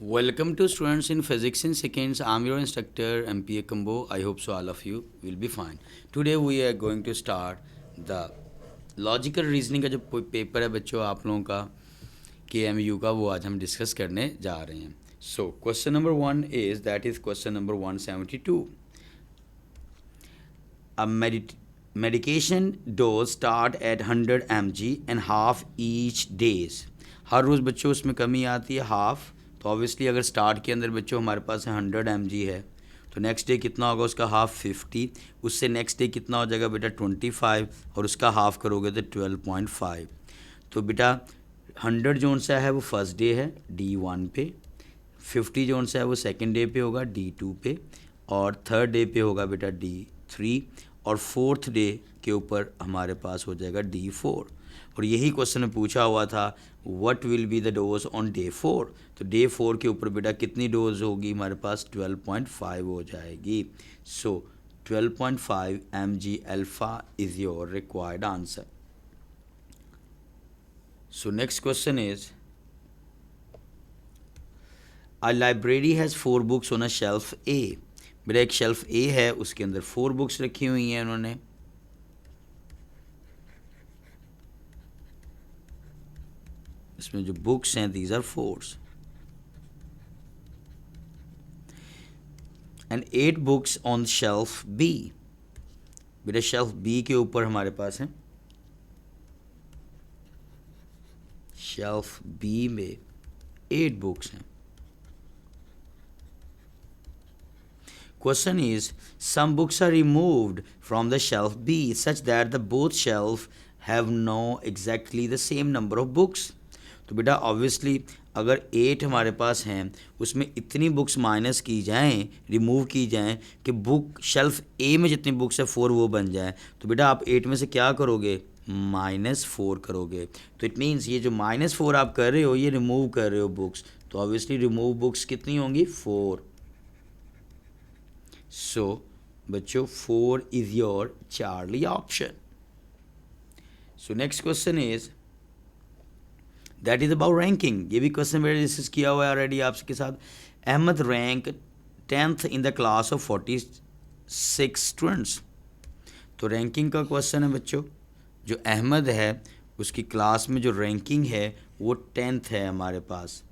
Welcome to students in physics in seconds. I'm your instructor MPA Combo. I hope so all of you will be fine. Today we are going to start the logical reasoning का जो paper है बच्चों आप लोगों का KMU का वो आज हम डिस्कस करने जा रहे हैं. So question number 1 is that is question number 172. A medication dose start at 100 mg and half each days. हर रोज़ बच्चों उसमें कमी आती है हाफ. तो ऑब्वियसली अगर स्टार्ट के अंदर बच्चों हमारे पास 100 mg है तो नेक्स्ट डे कितना होगा उसका हाफ 50. उससे नेक्स्ट डे कितना हो जाएगा बेटा 25 और उसका हाफ करोगे तो 12.5. तो बेटा 100 जोन सा है वो फर्स्ट डे है D1 पे, 50 जोन सा है वो सेकेंड डे पे होगा D2 पे, और थर्ड डे पे होगा बेटा D3, और फोर्थ डे के ऊपर हमारे पास हो जाएगा D4. और यही क्वेश्चन में पूछा हुआ था what will be the dose on day 4. तो डे 4 के ऊपर बेटा कितनी डोज होगी हमारे पास 12.5 हो जाएगी. So 12.5 mg alpha is your required answer. So next question is a library has 4 books on a shelf A. बेटा एक शेल्फ ए है उसके अंदर 4 बुक्स रखी हुई हैं उन्होंने. इसमें जो बुक्स हैं these are 4s and 8 books on shelf B. बेटा शेल्फ बी के ऊपर हमारे पास है शेल्फ बी में 8 बुक्स हैं. Question is, some books are removed from the shelf B such that the both shelf have no exactly the same number of books. तो बेटा obviously अगर 8 हमारे पास हैं उसमें इतनी बुक्स माइनस की जाएं, रिमूव की जाएं कि बुक शेल्फ ए में जितनी बुक्स है 4 वो बन जाए. तो बेटा आप 8 में से क्या करोगे -4 करोगे. तो इट मीन्स ये जो -4 आप कर रहे हो ये रिमूव कर रहे हो बुक्स. तो ऑब्वियसली रिमूव बुक्स कितनी होंगी 4. सो बच्चों 4 is your Charlie option. So next question is that is about ranking. ये भी क्वेश्चन मैंने डिस्कस किया हुआ है ऑलरेडी आपके साथ. Ahmad rank 10th in the class of 46 students. तो रैंकिंग का क्वेश्चन है बच्चों. जो अहमद है उसकी क्लास में जो रैंकिंग है वो 10th है हमारे पास.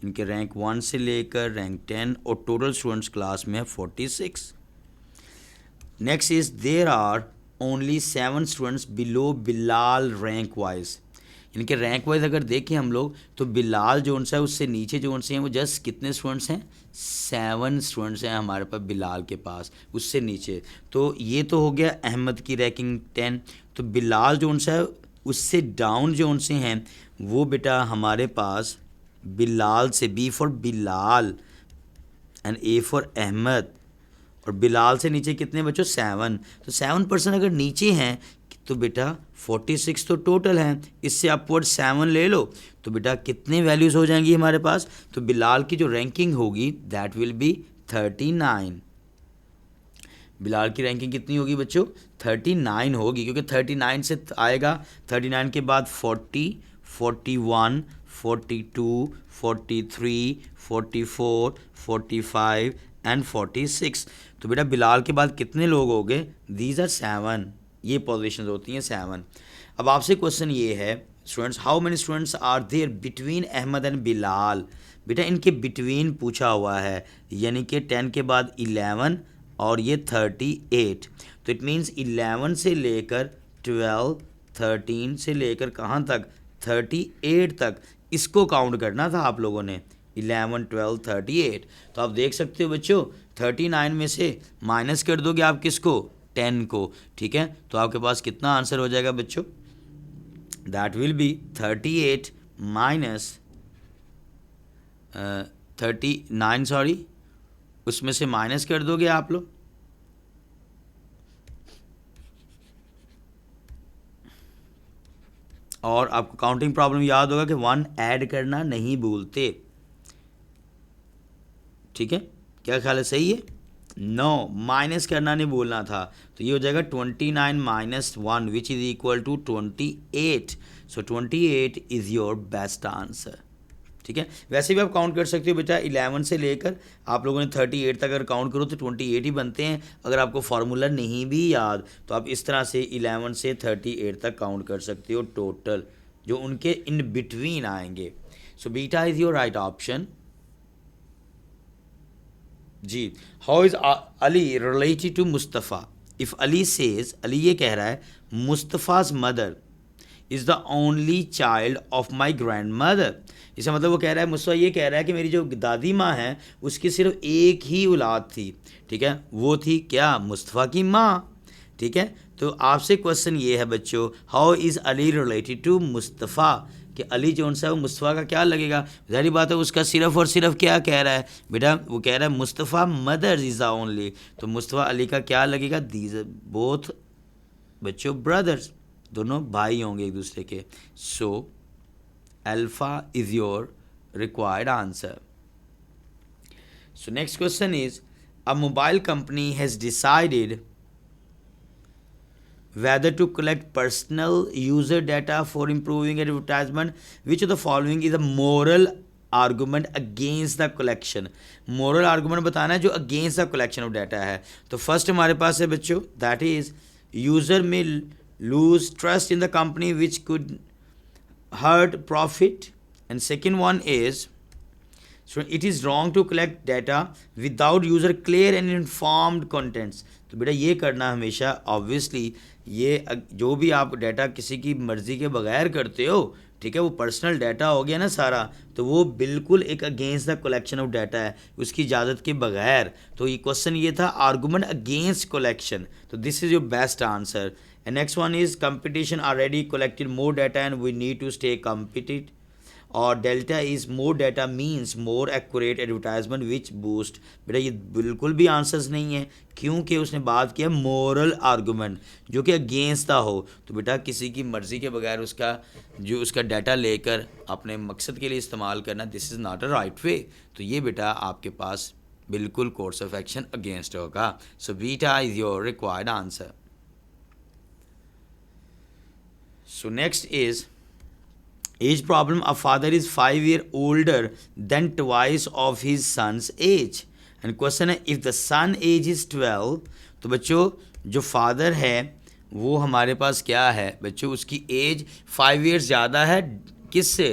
इनके रैंक 1 से लेकर रैंक 10 और टोटल स्टूडेंट्स क्लास में है 46. Next is there are only 7 students below Bilal rank wise. इनके रैंक वाइज अगर देखें हम लोग तो बिलाल जो सा है उससे नीचे जो से हैं वो जस्ट कितने स्टूडेंट्स हैं 7 स्टूडेंट्स हैं हमारे पास बिलाल के पास उससे नीचे. तो ये तो हो गया अहमद की रैंकिंग 10. तो बिलाल जो सा है उससे डाउन जो से हैं वो बेटा हमारे पास बिलाल से B for Bilal and A for Ahmad, और बिलाल से नीचे कितने बच्चों 7. तो 7% अगर नीचे हैं तो बेटा 46 तो टोटल हैं. इससे अपवर्ड 7 ले लो तो बेटा कितने वैल्यूज़ हो जाएंगी हमारे पास. तो बिलाल की जो रैंकिंग होगी दैट विल बी 39. बिलाल की रैंकिंग कितनी होगी बच्चों 39 होगी क्योंकि 39 से आएगा 39 के बाद 40, 41, 42, 43, 44, 45 एंड 46. तो बेटा बिलाल के बाद कितने लोग हो गए दीज आर 7. ये पोजीशंस होती हैं 7. अब आपसे क्वेश्चन ये है students how many students are there between Ahmad and Bilal. बेटा इनके बिटवीन पूछा हुआ है यानी कि 10 के बाद 11 और ये 38. तो इट मीन्स 11 से लेकर 12, 13 से लेकर कहाँ तक 38 तक इसको काउंट करना था आप लोगों ने 11, 12, 38. तो आप देख सकते हो बच्चों 39 में से माइनस कर दोगे आप किसको 10 को. ठीक है तो आपके पास कितना आंसर हो जाएगा बच्चों that will be 38 minus 39 sorry उसमें से माइनस कर दोगे आप लोग. और आपको काउंटिंग प्रॉब्लम याद होगा कि 1 ऐड करना नहीं भूलते. ठीक है क्या ख्याल है सही है. नो माइनस करना नहीं भूलना था. तो ये हो जाएगा 29 minus 1 which is equal to 28. So 28 is your best answer. ठीक है। वैसे भी आप काउंट कर सकते हो बेटा 11 से लेकर आप लोगों ने 38 तक अगर काउंट करो तो 28 ही बनते हैं। अगर आपको फार्मूला नहीं भी याद तो आप इस तरह से 11 से 38 तक काउंट कर सकते हो टोटल, जो उनके इन बिटवीन आएंगे। So beta is your right option जी। How is Ali related to Mustafa? If Ali says, Ali ये कह रहा है Mustafa's mother is the only child of my grandmother. इसका मतलब वो कह रहा है, मुस्तफ़ा ये कह रहा है कि मेरी जो दादी माँ है उसकी सिर्फ एक ही औलाद थी, ठीक है, वो थी क्या? मुस्तफ़ा की माँ, ठीक है। तो आपसे क्वेश्चन ये है बच्चों, how is Ali related to Mustafa, कि अली जो सा है वो मुस्तफ़ा का क्या लगेगा? ज़ाहिर बात है उसका सिर्फ और सिर्फ क्या कह रहा है बेटा, वो कह रहा है Mustafa mother is the only, तो मुस्तफ़ा अली का क्या लगेगा? दीज बोथ बच्चों ब्रदर्स, दोनों भाई होंगे एक दूसरे के। So alpha is your required answer. So next question is, a mobile company has decided whether to collect personal user data for improving advertisement. Which of the following is a moral argument against the collection? moral argument बताना है जो against the collection of data है। तो first हमारे पास है बच्चों, that is user may lose trust in the company which could hurt profit, and second one is so it is wrong to collect data without user clear and informed contents। तो बेटा ये करना हमेशा obviously, ये जो भी आप data किसी की मर्ज़ी के बगैर करते हो, ठीक है, वो पर्सनल डाटा हो गया ना सारा, तो वो बिल्कुल एक against the collection of data है, उसकी इजाज़त के बगैर। तो ये क्वेश्चन ये था आर्गूमेंट अगेंस्ट कलेक्शन, तो this is your best answer. And next one is competition already collected more data and we need to stay competitive, और delta is more data means more accurate advertisement which boost. बेटा ये बिल्कुल भी answers नहीं है, क्योंकि उसने बात किया मोरल आर्गूमेंट जो कि अगेंस्ट दा हो। तो बेटा किसी की मर्ज़ी के बगैर उसका डाटा लेकर अपने मकसद के लिए इस्तेमाल करना, this is not a right way. तो ये बेटा आपके पास बिल्कुल कोर्स ऑफ एक्शन अगेंस्ट होगा। So beta is your required answer. So next is age problem, a father is 5 years older than twice of his son's age, and question है if the son age is 12, तो बच्चों जो father है वो हमारे पास क्या है बच्चों, उसकी एज 5 years ज़्यादा है किससे?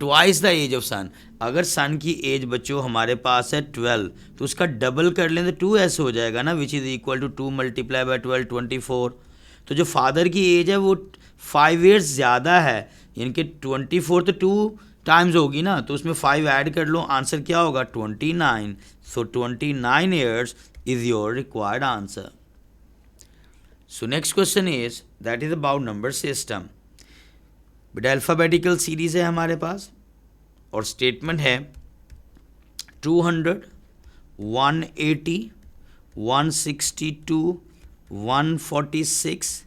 ट्वाइस द एज ऑफ सन। अगर सन की एज बच्चों हमारे पास है 12, तो उसका डबल कर लें तो 2s हो जाएगा ना, which is equal to 2 multiply by 12 24। तो जो फादर की एज है वो 5 years ज़्यादा है, यानी कि 24 तो 2 टाइम्स होगी ना, तो उसमें 5 ऐड कर लो, आंसर क्या होगा? 29। सो 29 years is your required answer. So next question is that is about number system. बेटा अल्फ़ाबेटिकल सीरीज है हमारे पास और स्टेटमेंट है 200, 180, 162, 146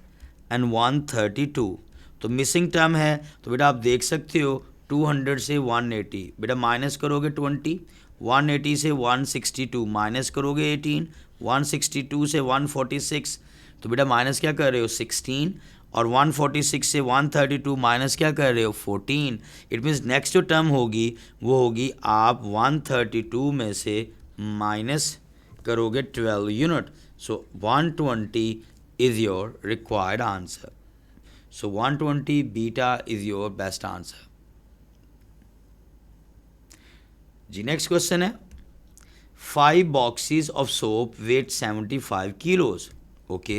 एंड 132। तो मिसिंग टर्म है, तो बेटा आप देख सकते हो 200 से 180, बेटा माइनस करोगे 20, 180 से 162 माइनस करोगे 18, 162 से 146, तो बेटा माइनस क्या कर रहे हो 16, और 146 से 132 माइनस क्या कर रहे हो 14। इट मीन्स नेक्स्ट जो टर्म होगी वो होगी आप 132 में से माइनस करोगे 12 unit. So 120 is your required answer. So 120 beta is your best answer. जी नेक्स्ट क्वेश्चन है 5 boxes of soap weight 75 kilos. Okay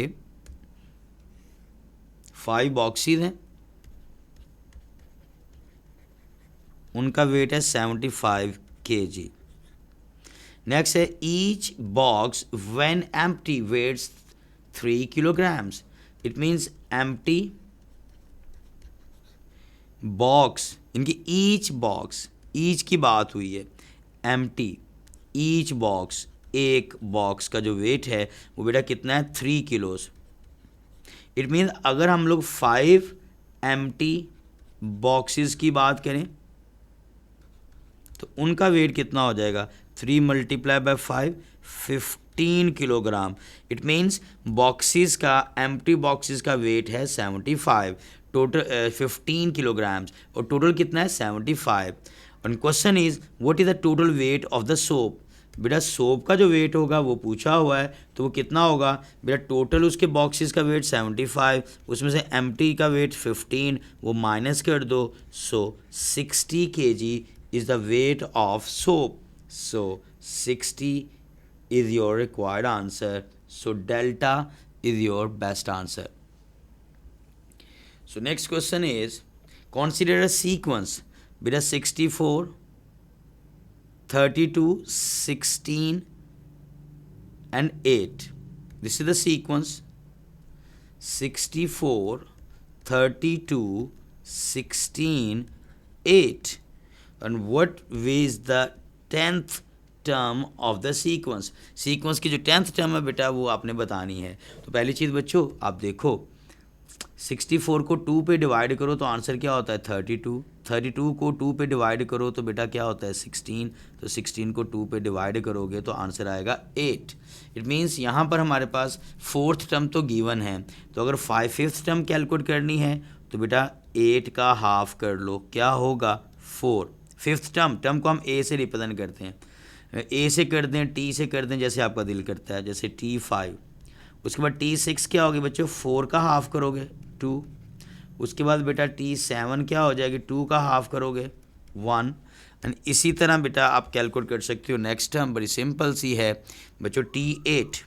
5 boxes हैं, उनका वेट है 75 kg। नेक्स्ट है each box when empty weights 3 kilograms. It means empty box, इनकी each box, each की बात हुई है, एम्प्टी ईच बॉक्स, एक बॉक्स का जो वेट है वो बेटा कितना है 3 kilos। इट मीन्स अगर हम लोग 5 एम्प्टी बॉक्सेस की बात करें तो उनका वेट कितना हो जाएगा 3 multiply by 5 15 kilogram. It means boxes का, एम्प्टी बॉक्सेस का वेट है 75, टोटल 15 किलोग्राम्स, और टोटल कितना है 75। And question is what is the total weight of the soap. बेटा सोप का जो वेट होगा वो पूछा हुआ है, तो वो कितना होगा बेटा, टोटल उसके बॉक्सेस का वेट 75, उसमें से एम्प्टी का वेट 15, वो माइनस कर दो, सो 60 kg is the weight of soap, so 60 is your required answer, so delta is your best answer. So next question is, consider a sequence beta 64, 32, 16 and 8. This is the sequence 64, 32, 16, 8. And what is the 10th term of the sequence. Sequence की जो 10th term है बेटा वो आपने बतानी है। तो पहली चीज़ बच्चों आप देखो 64 को 2 पे डिवाइड करो तो आंसर क्या होता है 32, 32 को 2 पे डिवाइड करो तो बेटा क्या होता है 16, तो 16 को 2 पे डिवाइड करोगे तो आंसर आएगा 8। इट मीन्स यहाँ पर हमारे पास 4th टर्म तो गिवन है, तो अगर 5th टर्म कैलकुलेट करनी है तो बेटा 8 का हाफ कर लो, क्या होगा 4। 5th टर्म को हम ए से रिप्रेजेंट करते हैं, ए से कर दें, टी से कर दें, जैसे आपका दिल करता है, जैसे T5। उसके बाद T6 क्या होगी बच्चों 4 का हाफ करोगे 2। उसके बाद बेटा T7 क्या हो जाएगी 2 का हाफ करोगे 1। एंड इसी तरह बेटा आप कैलकुलेट कर सकते हो नेक्स्ट टर्म, बड़ी सिंपल सी है बच्चों T8,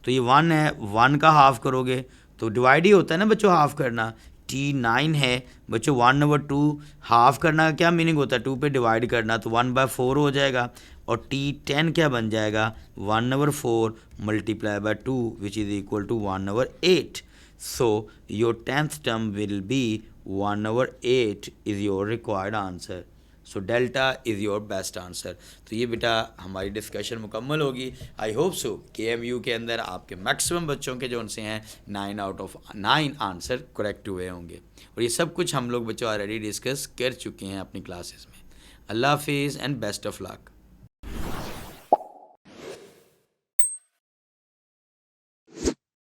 तो ये 1 है, 1 का हाफ करोगे तो डिवाइड ही होता है ना बच्चों हाफ करना। T9 है बच्चों 1/2 हाफ करना का क्या मीनिंग होता है 2 पे डिवाइड करना, तो 1/4 हो जाएगा। और T10 क्या बन जाएगा 1/4 multiply by 2 which is equal to 1/8। So your 10th term will be 1/8 is your required answer, so delta is your best answer. तो ये बेटा हमारी डिस्कशन मुकम्मल होगी। आई होप सो KMU के अंदर आपके मैक्सिमम बच्चों के जो उनसे हैं 9 आउट ऑफ 9 आंसर करेक्ट हुए होंगे, और ये सब कुछ हम लोग बच्चों ऑलरेडी डिस्कस कर चुके हैं अपनी क्लासेस में। अल्लाह हाफिज़ एंड बेस्ट ऑफ लक।